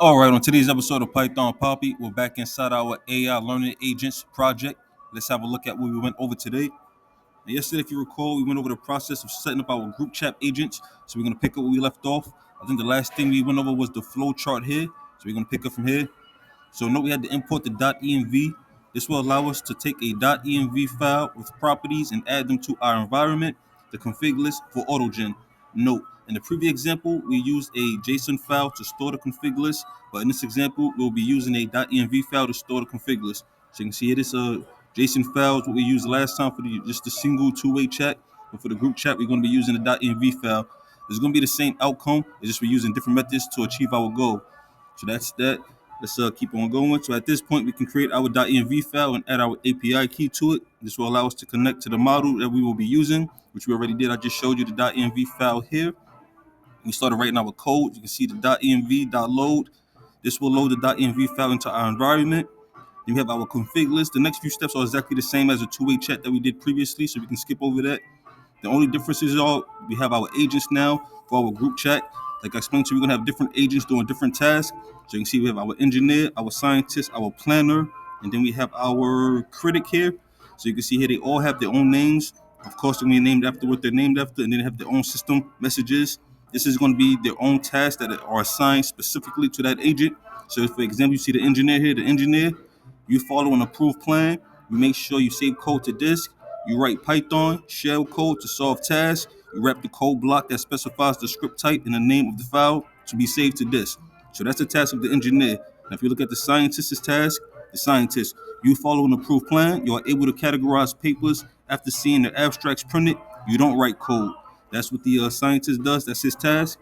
All right, on today's episode of Python Papi, we're back inside our AI Learning Agents project. Let's have a look at what we went over today. And yesterday, if you recall, we went over the process of setting up our group chat agents. So we're going to pick up where we left off. I think the last thing we went over was the flow chart here. So we're going to pick up from here. So note we had to import the .env. This will allow us to take a .env file with properties and add them to our environment, the config list for AutoGen. Note, in the previous example, we used a JSON file to store the config list, but in this example, we'll be using a .env file to store the config list. So you can see here, this JSON file is what we used last time for just the single two-way chat. But for the group chat, we're going to be using the .env file. It's going to be the same outcome. It's just we're using different methods to achieve our goal. So that's that. Let's keep on going. So at this point, we can create our .env file and add our API key to it. This will allow us to connect to the model that we will be using, which we already did. I just showed you the .env file here. We started writing our code. You can see the .env.load. This will load the .env file into our environment. Then we have our config list. The next few steps are exactly the same as the two-way chat that we did previously, so we can skip over that. The only differences are we have our agents now for our group chat. Like I explained to you, we're gonna have different agents doing different tasks. So you can see we have our engineer, our scientist, our planner, and then we have our critic here. So you can see here they all have their own names. Of course, they're gonna be named after what they're named after, and then they have their own system messages. This is going to be their own tasks that are assigned specifically to that agent. So, if, for example, you see the engineer here, the engineer, you follow an approved plan. You make sure you save code to disk. You write Python shell code to solve tasks. You wrap the code block that specifies the script type and the name of the file to be saved to disk. So that's the task of the engineer. Now, if you look at the scientist's task, the scientist, you follow an approved plan. You are able to categorize papers after seeing the abstracts printed. You don't write code. That's what the scientist does. That's his task.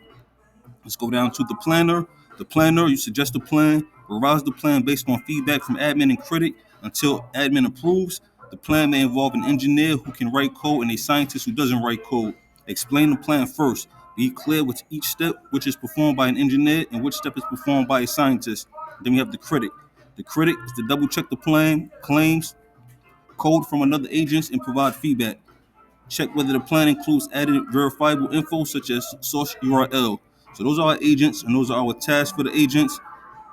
Let's go down to the planner. The planner, you suggest a plan, revise the plan based on feedback from admin and critic until admin approves. The plan may involve an engineer who can write code and a scientist who doesn't write code. Explain the plan first. Be clear with each step, which is performed by an engineer and which step is performed by a scientist. Then we have the critic. The critic is to double check the plan, claims, code from another agents, and provide feedback. Check whether the plan includes added verifiable info such as source URL. So those are our agents and those are our tasks for the agents.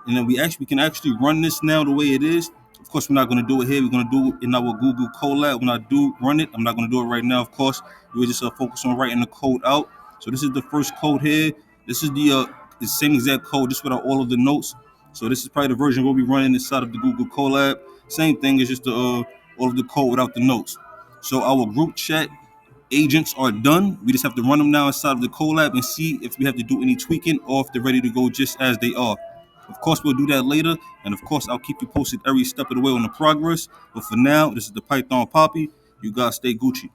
And then we can actually run this now the way it is. Of course, we're not going to do it here. We're going to do it in our Google Colab. When I do run it, I'm not going to do it right now. Of course, we're just focus on writing the code out. So this is the first code here. This is the same exact code, just without all of the notes. So this is probably the version we'll be running inside of the Google Colab. Same thing, it's just all of the code without the notes. So our group chat agents are done. We just have to run them now inside of the Colab and see if we have to do any tweaking or if they're ready to go just as they are. Of course, we'll do that later. And of course, I'll keep you posted every step of the way on the progress. But for now, this is the Python Papi. You guys stay Gucci.